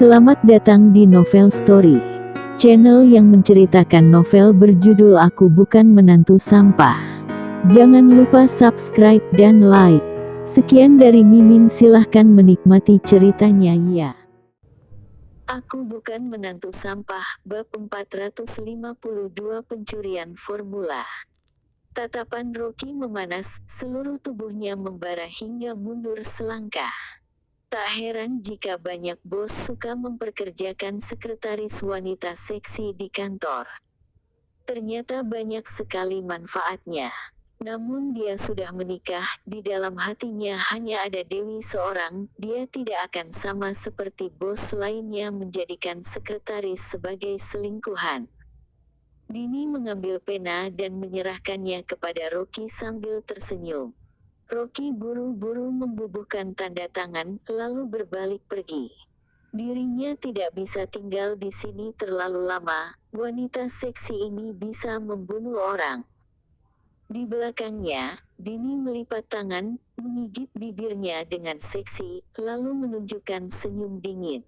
Selamat datang di Novel Story, channel yang menceritakan novel berjudul Aku Bukan Menantu Sampah. Jangan lupa subscribe dan like. Sekian dari Mimin, silahkan menikmati ceritanya ya. Aku Bukan Menantu Sampah, bab 452 pencurian formula. Tatapan Rocky memanas, seluruh tubuhnya membara hingga mundur selangkah. Tak heran jika banyak bos suka memperkerjakan sekretaris wanita seksi di kantor. Ternyata banyak sekali manfaatnya. Namun dia sudah menikah, di dalam hatinya hanya ada Dewi seorang, dia tidak akan sama seperti bos lainnya menjadikan sekretaris sebagai selingkuhan. Dini mengambil pena dan menyerahkannya kepada Rocky sambil tersenyum. Rocky buru-buru membubuhkan tanda tangan, lalu berbalik pergi. Dirinya tidak bisa tinggal di sini terlalu lama, wanita seksi ini bisa membunuh orang. Di belakangnya, Dini melipat tangan, menggigit bibirnya dengan seksi, lalu menunjukkan senyum dingin.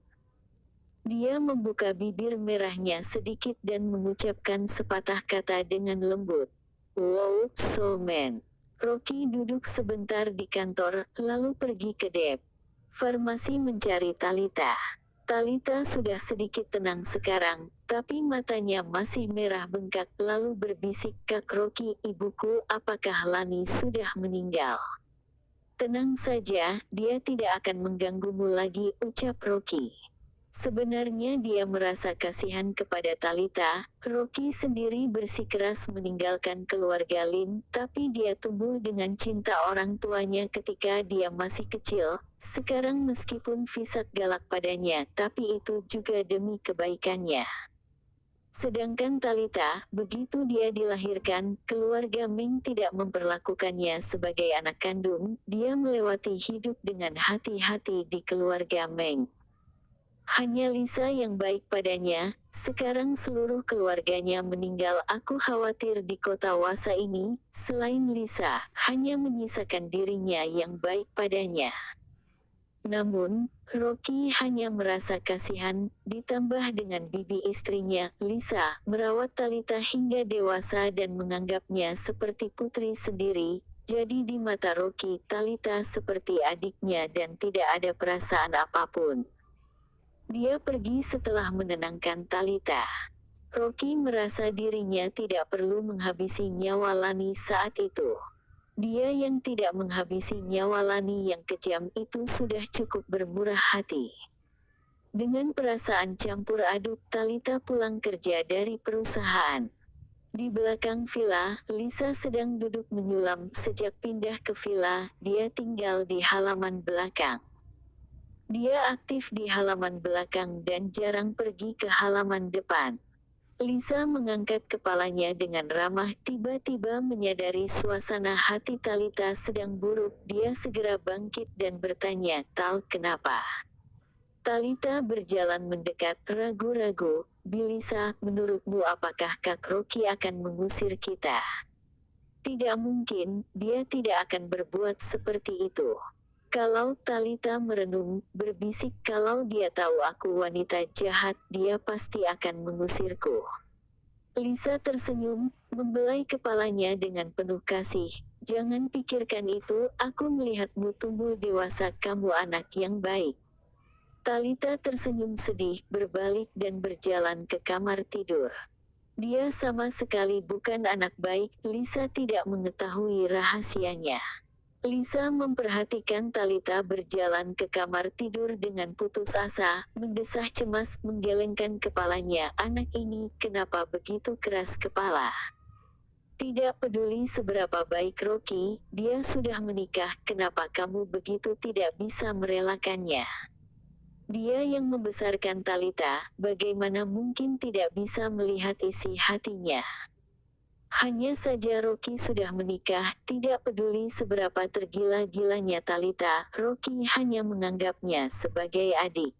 Dia membuka bibir merahnya sedikit dan mengucapkan sepatah kata dengan lembut. "Wow, so man." Rocky duduk sebentar di kantor, lalu pergi ke farmasi mencari Talita. Talita sudah sedikit tenang sekarang, tapi matanya masih merah bengkak lalu berbisik, "Kak Rocky, ibuku, apakah Lani sudah meninggal?" "Tenang saja, dia tidak akan mengganggumu lagi," ucap Rocky. Sebenarnya dia merasa kasihan kepada Talita. Rocky sendiri bersikeras meninggalkan keluarga Lin, tapi dia tumbuh dengan cinta orang tuanya ketika dia masih kecil. Sekarang meskipun Fisak galak padanya, tapi itu juga demi kebaikannya. Sedangkan Talita, begitu dia dilahirkan, keluarga Ming tidak memperlakukannya sebagai anak kandung. Dia melewati hidup dengan hati-hati di keluarga Meng. Hanya Lisa yang baik padanya. Sekarang seluruh keluarganya meninggal. Aku khawatir di kota Wasa ini, selain Lisa, hanya menyisakan dirinya yang baik padanya. Namun, Rocky hanya merasa kasihan, ditambah dengan bibi istrinya, Lisa, merawat Talita hingga dewasa dan menganggapnya seperti putri sendiri. Jadi di mata Rocky, Talita seperti adiknya dan tidak ada perasaan apapun. Dia pergi setelah menenangkan Talita. Rocky merasa dirinya tidak perlu menghabisi nyawa Lani saat itu. Dia yang tidak menghabisi nyawa Lani yang kejam itu sudah cukup bermurah hati. Dengan perasaan campur aduk, Talita pulang kerja dari perusahaan. Di belakang villa, Lisa sedang duduk menyulam. Sejak pindah ke villa, dia tinggal di halaman belakang. Dia aktif di halaman belakang dan jarang pergi ke halaman depan. Lisa mengangkat kepalanya dengan ramah, tiba-tiba menyadari suasana hati Talita sedang buruk. Dia segera bangkit dan bertanya, "Tal, kenapa?" Talita berjalan mendekat, ragu-ragu. "Bilisa, menurutmu apakah Kak Rocky akan mengusir kita?" "Tidak mungkin, dia tidak akan berbuat seperti itu." Kalau Talita merenung, berbisik, "Kalau dia tahu aku wanita jahat, dia pasti akan mengusirku." Lisa tersenyum, membelai kepalanya dengan penuh kasih. "Jangan pikirkan itu, aku melihatmu tumbuh dewasa, kamu anak yang baik." Talita tersenyum sedih, berbalik dan berjalan ke kamar tidur. Dia sama sekali bukan anak baik. Lisa tidak mengetahui rahasianya. Lisa memperhatikan Talita berjalan ke kamar tidur dengan putus asa, mendesah cemas, menggelengkan kepalanya. Anak ini, kenapa begitu keras kepala? Tidak peduli seberapa baik Rocky, dia sudah menikah, kenapa kamu begitu tidak bisa merelakannya? Dia yang membesarkan Talita, bagaimana mungkin tidak bisa melihat isi hatinya? Hanya saja Rocky sudah menikah, tidak peduli seberapa tergila-gilanya Talita, Rocky hanya menganggapnya sebagai adik.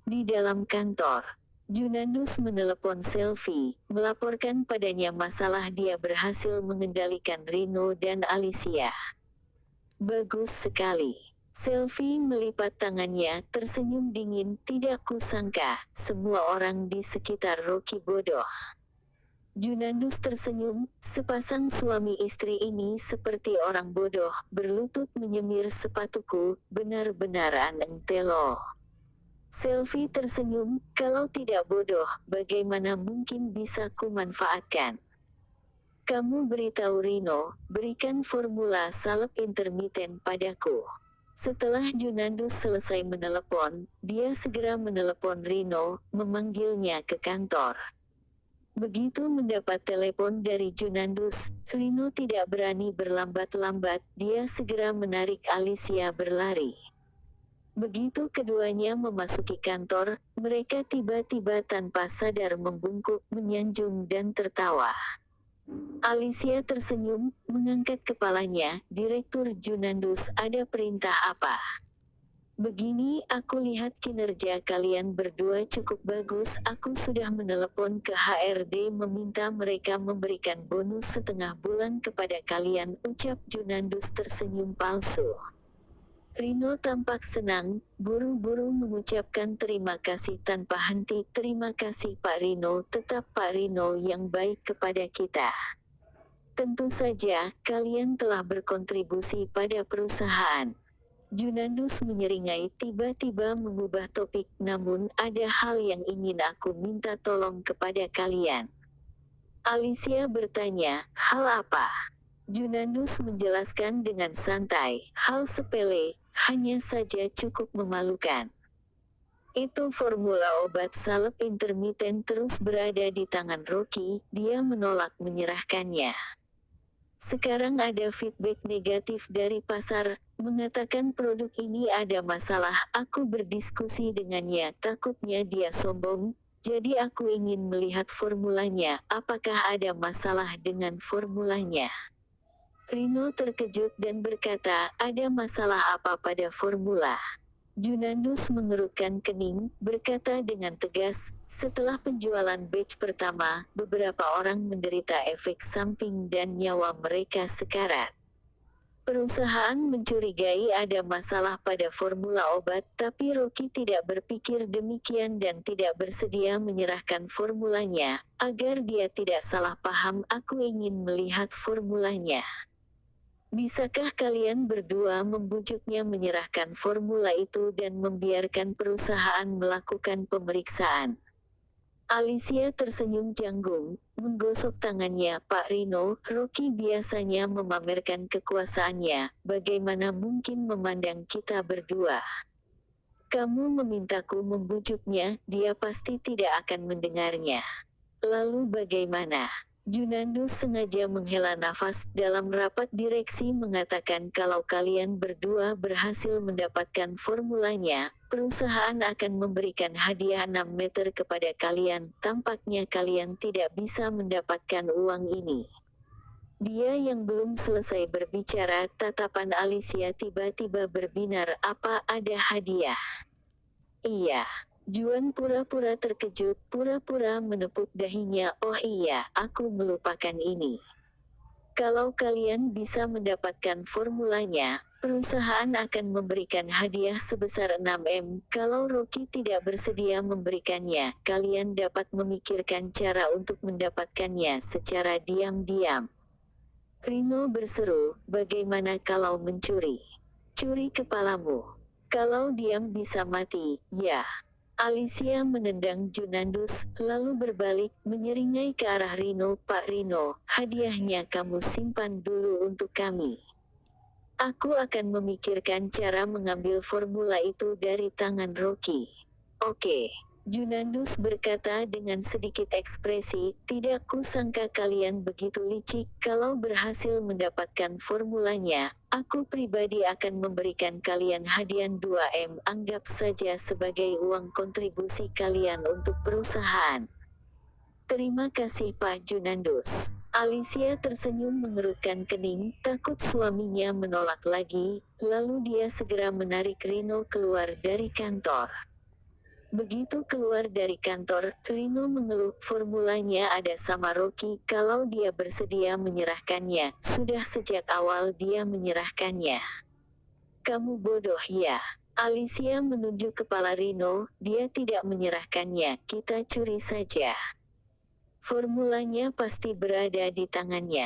Di dalam kantor, Junandus menelepon Selvi, melaporkan padanya masalah dia berhasil mengendalikan Rino dan Alicia. "Bagus sekali. Selvi melipat tangannya, tersenyum dingin. Tidak kusangka, semua orang di sekitar Rocky bodoh. Junandus tersenyum, sepasang suami istri ini seperti orang bodoh, berlutut menyemir sepatuku, benar-benar aneh telo. Selvi tersenyum, kalau tidak bodoh, bagaimana mungkin bisa kumanfaatkan? Kamu beritahu Rino, berikan formula salep intermiten padaku. Setelah Junandus selesai menelepon, dia segera menelepon Rino, memanggilnya ke kantor. Begitu mendapat telepon dari Junandus, Rino tidak berani berlambat-lambat, dia segera menarik Alicia berlari. Begitu keduanya memasuki kantor, mereka tiba-tiba tanpa sadar membungkuk, menyanjung dan tertawa. Alicia tersenyum, mengangkat kepalanya. Direktur Junandus, ada perintah apa? Begini, aku lihat kinerja kalian berdua cukup bagus. Aku sudah menelepon ke HRD meminta mereka memberikan bonus setengah bulan kepada kalian, ucap Junandus tersenyum palsu. Rino tampak senang, buru-buru mengucapkan terima kasih tanpa henti. Terima kasih Pak Rino, tetap Pak Rino yang baik kepada kita. Tentu saja, kalian telah berkontribusi pada perusahaan. Junandus menyeringai, tiba-tiba mengubah topik. Namun, ada hal yang ingin aku minta tolong kepada kalian. Alicia bertanya, hal apa? Junandus menjelaskan dengan santai, hal sepele, hanya saja cukup memalukan. Itu formula obat salep intermiten terus berada di tangan Rocky, dia menolak menyerahkannya. Sekarang ada feedback negatif dari pasar, mengatakan produk ini ada masalah. Aku berdiskusi dengannya, takutnya dia sombong, jadi aku ingin melihat formulanya. Apakah ada masalah dengan formulanya? Rino terkejut dan berkata, ada masalah apa pada formula? Junandus mengerutkan kening, berkata dengan tegas, setelah penjualan batch pertama, beberapa orang menderita efek samping dan nyawa mereka sekarat. Perusahaan mencurigai ada masalah pada formula obat, tapi Rocky tidak berpikir demikian dan tidak bersedia menyerahkan formulanya. Agar dia tidak salah paham, aku ingin melihat formulanya. Bisakah kalian berdua membujuknya menyerahkan formula itu dan membiarkan perusahaan melakukan pemeriksaan? Alicia tersenyum janggung, menggosok tangannya. Pak Rino, Rocky biasanya memamerkan kekuasaannya, bagaimana mungkin memandang kita berdua? Kamu memintaku membujuknya, dia pasti tidak akan mendengarnya. Lalu bagaimana? Junandus sengaja menghela nafas. Dalam rapat direksi mengatakan kalau kalian berdua berhasil mendapatkan formulanya, perusahaan akan memberikan hadiah 6 meter kepada kalian. Tampaknya kalian tidak bisa mendapatkan uang ini. Dia yang belum selesai berbicara, tatapan Alicia tiba-tiba berbinar. Apa ada hadiah? Iya. Juan pura-pura terkejut, pura-pura menepuk dahinya. Oh iya, aku melupakan ini. Kalau kalian bisa mendapatkan formulanya, perusahaan akan memberikan hadiah sebesar 6M. Kalau Rocky tidak bersedia memberikannya, kalian dapat memikirkan cara untuk mendapatkannya secara diam-diam. Rino berseru, bagaimana kalau mencuri? Curi kepalamu. Kalau diam bisa mati, ya. Alicia menendang Junandus, lalu berbalik, menyeringai ke arah Rino. Pak Rino, hadiahnya kamu simpan dulu untuk kami. Aku akan memikirkan cara mengambil formula itu dari tangan Rocky. Oke. Junandus berkata dengan sedikit ekspresi, tidak kusangka kalian begitu licik. Kalau berhasil mendapatkan formulanya, aku pribadi akan memberikan kalian hadiah 2M. Anggap saja sebagai uang kontribusi kalian untuk perusahaan. Terima kasih Pak Junandus. Alicia tersenyum mengerutkan kening, takut suaminya menolak lagi, lalu dia segera menarik Rino keluar dari kantor. Begitu keluar dari kantor, Rino mengeluh, formulanya ada sama Rocky. Kalau dia bersedia menyerahkannya, sudah sejak awal dia menyerahkannya. Kamu bodoh ya. Alicia menunjuk kepala Rino, dia tidak menyerahkannya, kita curi saja. Formulanya pasti berada di tangannya.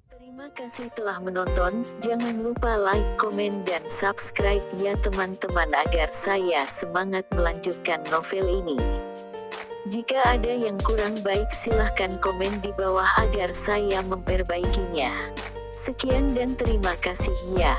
Terima kasih telah menonton, jangan lupa like, komen dan subscribe ya teman-teman agar saya semangat melanjutkan novel ini. Jika ada yang kurang baik silahkan komen di bawah agar saya memperbaikinya. Sekian dan terima kasih ya.